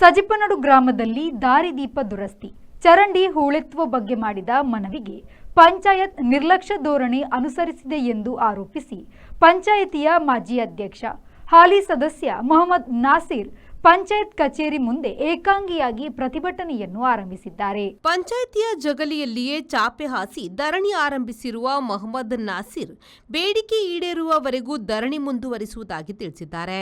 ಸಜಿಪನಡು ಗ್ರಾಮದಲ್ಲಿ ದಾರಿದೀಪ ದುರಸ್ತಿ ಚರಂಡಿ ಹೂಳೆತ್ತುವ ಬಗ್ಗೆ ಮಾಡಿದ ಮನವಿಗೆ ಪಂಚಾಯತ್ ನಿರ್ಲಕ್ಷ್ಯ ಧೋರಣೆ ಅನುಸರಿಸಿದೆ ಎಂದು ಆರೋಪಿಸಿ ಪಂಚಾಯಿತಿಯ ಮಾಜಿ ಅಧ್ಯಕ್ಷ ಹಾಲಿ ಸದಸ್ಯ ಮೊಹಮ್ಮದ್ ನಾಸಿರ್ ಪಂಚಾಯತ್ ಕಚೇರಿ ಮುಂದೆ ಏಕಾಂಗಿಯಾಗಿ ಪ್ರತಿಭಟನೆಯನ್ನು ಆರಂಭಿಸಿದ್ದಾರೆ. ಪಂಚಾಯಿತಿಯ ಜಗಲಿಯಲ್ಲಿಯೇ ಚಾಪೆ ಹಾಸಿ ಧರಣಿ ಆರಂಭಿಸಿರುವ ಮೊಹಮ್ಮದ್ ನಾಸಿರ್ ಬೇಡಿಕೆ ಈಡೇರುವವರೆಗೂ ಧರಣಿ ಮುಂದುವರಿಸುವುದಾಗಿ ತಿಳಿಸಿದ್ದಾರೆ.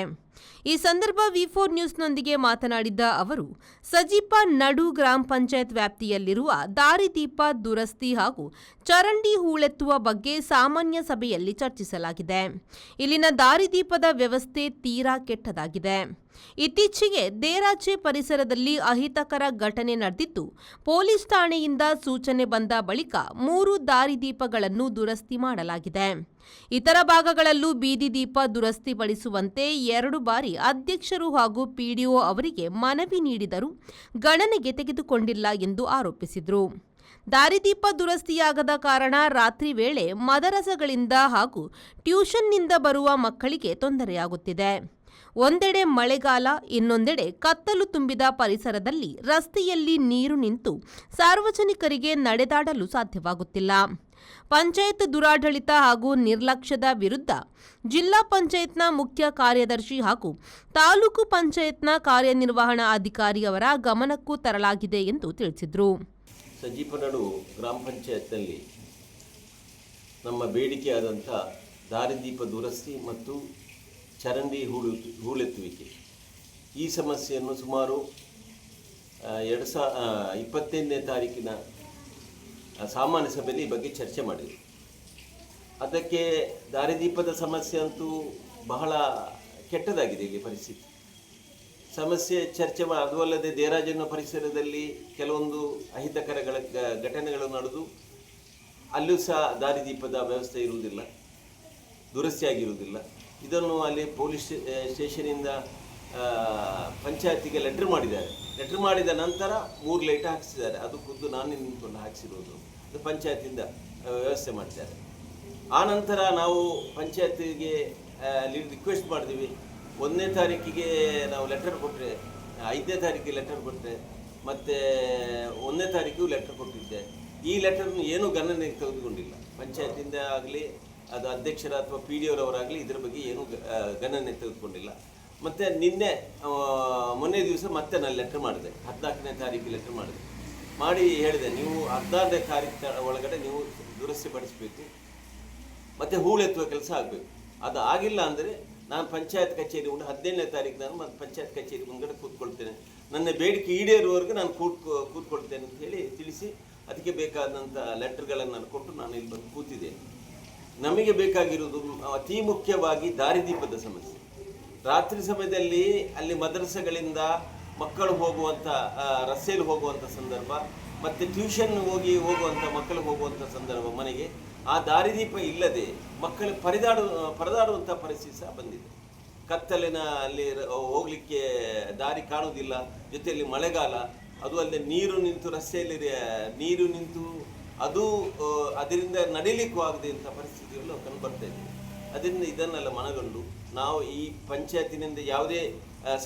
ಈ ಸಂದರ್ಭ ವಿ4 ನ್ಯೂಸ್ನೊಂದಿಗೆ ಮಾತನಾಡಿದ ಅವರು, ಸಜಿಪ ನಡು ಗ್ರಾಮ ಪಂಚಾಯತ್ ವ್ಯಾಪ್ತಿಯಲ್ಲಿರುವ ದಾರಿದೀಪ ದುರಸ್ತಿ ಹಾಗೂ ಚರಂಡಿ ಹೂಳೆತ್ತುವ ಬಗ್ಗೆ ಸಾಮಾನ್ಯ ಸಭೆಯಲ್ಲಿ ಚರ್ಚಿಸಲಾಗಿದೆ. ಇಲ್ಲಿನ ದಾರಿದೀಪದ ವ್ಯವಸ್ಥೆ ತೀರಾ ಕೆಟ್ಟದಾಗಿದೆ. ಇತ್ತೀಚೆಗೆ ದೇರಾಚೆ ಪರಿಸರದಲ್ಲಿ ಅಹಿತಕರ ಘಟನೆ ನಡೆದಿದ್ದು, ಪೊಲೀಸ್ ಠಾಣೆಯಿಂದ ಸೂಚನೆ ಬಂದ ಬಳಿಕ 3 ದಾರಿದೀಪಗಳನ್ನು ದುರಸ್ತಿ ಮಾಡಲಾಗಿದೆ. ಇತರ ಭಾಗಗಳಲ್ಲೂ ಬೀದಿ ದೀಪ ದುರಸ್ತಿಪಡಿಸುವಂತೆ 2 ಬಾರಿ ಅಧ್ಯಕ್ಷರು ಹಾಗೂ ಪಿಡಿಒ ಅವರಿಗೆ ಮನವಿ ನೀಡಿದರೂ ಗಣನೆಗೆ ತೆಗೆದುಕೊಂಡಿಲ್ಲ ಎಂದು ಆರೋಪಿಸಿದರು. ದಾರಿದೀಪ ದುರಸ್ತಿಯಾಗದ ಕಾರಣ ರಾತ್ರಿ ವೇಳೆ ಮದರಸಗಳಿಂದ ಹಾಗೂ ಟ್ಯೂಷನ್ನಿಂದ ಬರುವ ಮಕ್ಕಳಿಗೆ ತೊಂದರೆಯಾಗುತ್ತಿದೆ. ಒಂದೆಡೆ ಮಳೆಗಾಲ, ಇನ್ನೊಂದೆಡೆ ಕತ್ತಲು ತುಂಬಿದ ಪರಿಸರದಲ್ಲಿ ರಸ್ತೆಯಲ್ಲಿ ನೀರು ನಿಂತು ಸಾರ್ವಜನಿಕರಿಗೆ ನಡೆದಾಡಲು ಸಾಧ್ಯವಾಗುತ್ತಿಲ್ಲ. ಪಂಚಾಯತ್ ದುರಾಡಳಿತ ಹಾಗೂ ನಿರ್ಲಕ್ಷ್ಯದ ವಿರುದ್ಧ ಜಿಲ್ಲಾ ಪಂಚಾಯತ್ನ ಮುಖ್ಯ ಕಾರ್ಯದರ್ಶಿ ಹಾಗೂ ತಾಲೂಕು ಪಂಚಾಯತ್ನ ಕಾರ್ಯನಿರ್ವಹಣಾ ಅಧಿಕಾರಿ ಅವರ ಗಮನಕ್ಕೂ ತರಲಾಗಿದೆ ಎಂದು ತಿಳಿಸಿದರು. ಸಜಿಪನಡು ಗ್ರಾಮ ಪಂಚಾಯತ್ನಲ್ಲಿ ನಮ್ಮ ಬೇಡಿಕೆಯಾದಂಥ ದಾರಿದೀಪ ದುರಸ್ತಿ ಮತ್ತು ಚರಂಡಿ ಹೂಳೆತ್ತುವಿಕೆ ಈ ಸಮಸ್ಯೆಯನ್ನು ಸುಮಾರು 2025ನೇ ತಾರೀಕಿನ ಸಾಮಾನ್ಯ ಸಭೆಯಲ್ಲಿ ಈ ಬಗ್ಗೆ ಚರ್ಚೆ ಮಾಡಿದೆ. ಅದಕ್ಕೆ ದಾರಿದೀಪದ ಸಮಸ್ಯೆ ಅಂತೂ ಬಹಳ ಕೆಟ್ಟದಾಗಿದೆ. ಇಲ್ಲಿ ಪರಿಸ್ಥಿತಿ ಸಮಸ್ಯೆ ಚರ್ಚೆ ಅದು ಅಲ್ಲದೆ ದೇರಾಜನ ಪರಿಸರದಲ್ಲಿ ಕೆಲವೊಂದು ಅಹಿತಕರಗಳ ಘಟನೆಗಳು ನಡೆದು ಅಲ್ಲೂ ಸಹ ದಾರಿದೀಪದ ವ್ಯವಸ್ಥೆ ಇರುವುದಿಲ್ಲ, ದುರಸ್ತಿಯಾಗಿರುವುದಿಲ್ಲ. ಇದನ್ನು ಅಲ್ಲಿ ಪೊಲೀಸ್ ಸ್ಟೇಷನಿಂದ ಪಂಚಾಯತಿಗೆ ಲೆಟ್ರ್ ಮಾಡಿದ್ದಾರೆ. ಲೆಟ್ರ್ ಮಾಡಿದ ನಂತರ 3 ಲೈಟ್ ಹಾಕಿಸಿದ್ದಾರೆ. ಅದು ಖುದ್ದು ನಾನು ನಿಂತ್ಕೊಂಡು ಹಾಕಿಸಿರೋದು. ಅದು ಪಂಚಾಯತಿಂದ ವ್ಯವಸ್ಥೆ ಮಾಡಿದ್ದಾರೆ. ಆ ನಂತರ ನಾವು ಪಂಚಾಯತಿಗೆ ಅಲ್ಲಿ ರಿಕ್ವೆಸ್ಟ್ ಮಾಡಿದ್ವಿ. 1ನೇ ತಾರೀಕಿಗೆ ನಾವು ಲೆಟರ್ ಕೊಟ್ಟರೆ, 5ನೇ ತಾರೀಕಿಗೆ ಲೆಟರ್ ಕೊಟ್ಟರೆ, ಮತ್ತು 1ನೇ ತಾರೀಕಿಗೂ ಲೆಟರ್ ಕೊಟ್ಟಿದ್ದೆ. ಈ ಲೆಟರ್ನು ಏನೂ ಗಣನೆಗೆ ತೆಗೆದುಕೊಂಡಿಲ್ಲ. ಪಂಚಾಯತಿಂದ ಆಗಲಿ ಅದು ಅಧ್ಯಕ್ಷರ ಅಥವಾ ಪಿಡಿಒರವರಾಗಲಿ ಇದರ ಬಗ್ಗೆ ಏನೂ ಗಣನೆ ತೆಗೆದುಕೊಂಡಿಲ್ಲ. ಮತ್ತು ಮೊನ್ನೆ ದಿವಸ ಮತ್ತೆ ನಾನು ಲೆಟ್ರ್ ಮಾಡಿದೆ. 14ನೇ ತಾರೀಕಿಗೆ ಲೆಟ್ರ್ ಮಾಡಿ ಹೇಳಿದೆ, ನೀವು 16ನೇ ತಾರೀಕು ಒಳಗಡೆ ನೀವು ದುರಸ್ತಿಪಡಿಸಬೇಕು ಮತ್ತು ಹೂಳೆತ್ತುವ ಕೆಲಸ ಆಗಬೇಕು. ಅದು ಆಗಿಲ್ಲ ಅಂದರೆ ನಾನು ಪಂಚಾಯತ್ ಕಚೇರಿ ಉಂಟು 17ನೇ ತಾರೀಕು ನಾನು ಮತ್ತು ಪಂಚಾಯತ್ ಕಚೇರಿ ಮುಂದೆ ಕೂತ್ಕೊಳ್ತೇನೆ. ನನ್ನ ಬೇಡಿಕೆ ಈಡೇರುವವರೆಗೂ ನಾನು ಕೂತ್ಕೊಳ್ತೇನೆ ಅಂತ ಹೇಳಿ ತಿಳಿಸಿ ಅದಕ್ಕೆ ಬೇಕಾದಂಥ ಲೆಟರ್ಗಳನ್ನು ನಾನು ಕೊಟ್ಟು ನಾನು ಇಲ್ಲಿ ಬಂದು ಕೂತಿದ್ದೇನೆ. ನಮಗೆ ಬೇಕಾಗಿರುವುದು ಅತಿ ಮುಖ್ಯವಾಗಿ ದಾರಿದೀಪದ ಸಮಸ್ಯೆ. ರಾತ್ರಿ ಸಮಯದಲ್ಲಿ ಅಲ್ಲಿ ಮದ್ರಸೆಗಳಿಂದ ಮಕ್ಕಳು ಹೋಗುವಂಥ ರಸ್ತೆಯಲ್ಲಿ ಹೋಗುವಂಥ ಸಂದರ್ಭ ಮತ್ತು ಟ್ಯೂಷನ್ ಹೋಗುವಂಥ ಮಕ್ಕಳು ಹೋಗುವಂಥ ಸಂದರ್ಭ ಮನೆಗೆ ಆ ದಾರಿದೀಪ ಇಲ್ಲದೆ ಮಕ್ಕಳು ಪರದಾಡುವಂಥ ಪರಿಸ್ಥಿತಿ ಸಹ ಬಂದಿದೆ. ಕತ್ತಲಿನ ಅಲ್ಲಿ ಹೋಗಲಿಕ್ಕೆ ದಾರಿ ಕಾಣುವುದಿಲ್ಲ. ಜೊತೆಯಲ್ಲಿ ಮಳೆಗಾಲ, ಅದು ಅಲ್ಲದೆ ನೀರು ನಿಂತು ರಸ್ತೆಯಲ್ಲಿ ನೀರು ನಿಂತು ಅದು ಅದರಿಂದ ನಡೀಲಿಕ್ಕೂ ಆಗದೆ ಇಂಥ ಪರಿಸ್ಥಿತಿಗಳು ಕಂಡು ಬರ್ತಾ ಇದೆ. ಅದರಿಂದ ಇದನ್ನೆಲ್ಲ ಮನಗಂಡು ನಾವು ಈ ಪಂಚಾಯತಿನಿಂದ ಯಾವುದೇ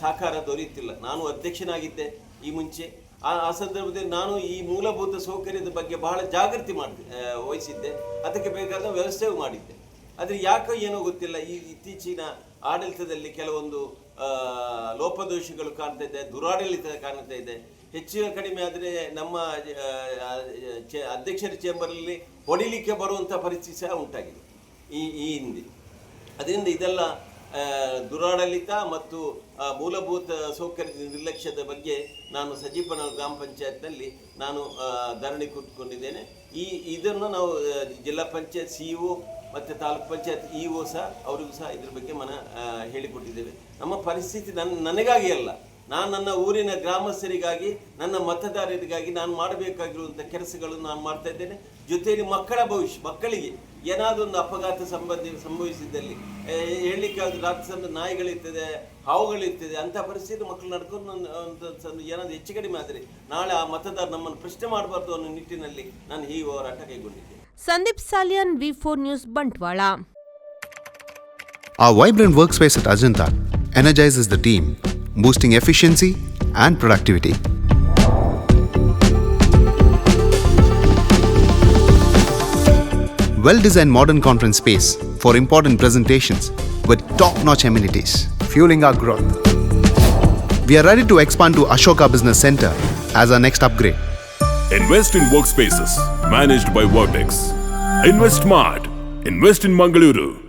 ಸಹಕಾರ ದೊರೆಯುತ್ತಿಲ್ಲ. ನಾನು ಅಧ್ಯಕ್ಷನಾಗಿದ್ದೆ ಈ ಮುಂಚೆ. ಆ ಸಂದರ್ಭದಲ್ಲಿ ನಾನು ಈ ಮೂಲಭೂತ ಸೌಕರ್ಯದ ಬಗ್ಗೆ ಬಹಳ ಜಾಗೃತಿ ವಹಿಸಿದ್ದೆ. ಅದಕ್ಕೆ ಬೇಕಾದ ವ್ಯವಸ್ಥೆಯೂ ಮಾಡಿದ್ದೆ. ಆದರೆ ಯಾಕೋ ಏನೋ ಗೊತ್ತಿಲ್ಲ, ಈ ಇತ್ತೀಚಿನ ಆಡಳಿತದಲ್ಲಿ ಕೆಲವೊಂದು ಲೋಪದೋಷಗಳು ಕಾಣ್ತಾ ಇದೆ, ದುರಾಡಳಿತ ಕಾಣ್ತಾ ಇದೆ. ಹೆಚ್ಚು ಕಡಿಮೆ ಆದರೆ ನಮ್ಮ ಅಧ್ಯಕ್ಷರ ಚೇಂಬರಲ್ಲಿ ಹೊಡಿಲಿಕ್ಕೆ ಬರುವಂಥ ಪರಿಸ್ಥಿತಿ ಸಹ ಉಂಟಾಗಿದೆ ಈ ಹಿಂದೆ. ಅದರಿಂದ ಇದೆಲ್ಲ ದುರಾಡಳಿತ ಮತ್ತು ಮೂಲಭೂತ ಸೌಕರ್ಯದ ನಿರ್ಲಕ್ಷ್ಯದ ಬಗ್ಗೆ ನಾನು ಸಜಿಪನ ಗ್ರಾಮ ಪಂಚಾಯತ್ನಲ್ಲಿ ನಾನು ಧರಣಿ ಕೂತ್ಕೊಂಡಿದ್ದೇನೆ. ಇದನ್ನು ನಾವು ಜಿಲ್ಲಾ ಪಂಚಾಯತ್ CEO ಮತ್ತು ತಾಲೂಕು ಪಂಚಾಯತ್ EO ಸಹ ಅವರಿಗೂ ಸಹ ಇದ್ರ ಬಗ್ಗೆ ಹೇಳಿಕೊಟ್ಟಿದ್ದೇವೆ. ನಮ್ಮ ಪರಿಸ್ಥಿತಿ ನನಗಾಗಿ ಅಲ್ಲ, ನಾನು ನನ್ನ ಊರಿನ ಗ್ರಾಮಸ್ಥರಿಗಾಗಿ, ನನ್ನ ಮತದಾರರಿಗಾಗಿ ನಾನು ಮಾಡಬೇಕಾಗಿರುವಂಥ ಕೆಲಸಗಳನ್ನು ನಾನು ಮಾಡ್ತಾ ಇದ್ದೇನೆ. ಜೊತೆಯಲ್ಲಿ ಮಕ್ಕಳ ಭವಿಷ್ಯ, ಮಕ್ಕಳಿಗೆ ಏನಾದರೂ ಒಂದು ಅಪಘಾತ ಸಂಭವಿಸಿದ್ದಲ್ಲಿ ಹೇಳಲಿಕ್ಕೆ ರಾತ್ರಿ ಸಮಯ ನಾಯಿಗಳಿರ್ತದೆ, ಹಾವುಗಳಿರ್ತದೆ, ಅಂಥ ಪರಿಸ್ಥಿತಿ ಮಕ್ಕಳು ನಡ್ಕೊಂಡು ಏನಾದರೂ ಹೆಚ್ಚು ಕಡಿಮೆ ಆದರೆ ನಾಳೆ ಆ ಮತದಾರ ನಮ್ಮನ್ನು ಪ್ರಶ್ನೆ ಮಾಡಬಾರ್ದು ಅನ್ನೋ ನಿಟ್ಟಿನಲ್ಲಿ ನಾನು ಈ ಹೋರಾಟ ಕೈಗೊಂಡಿದ್ದೆ. ಸಂದೀಪ್ ಸಾಲಿಯನ್, ವಿ4 news, Bantwal. Our vibrant workspace at Ajanta energizes the team, boosting efficiency and productivity. Well-designed modern conference space for important presentations with top-notch amenities, fueling our growth. We are ready to expand to Ashoka Business Center as our next upgrade. Invest in workspaces managed by Vertex. Invest smart. Invest in Mangaluru.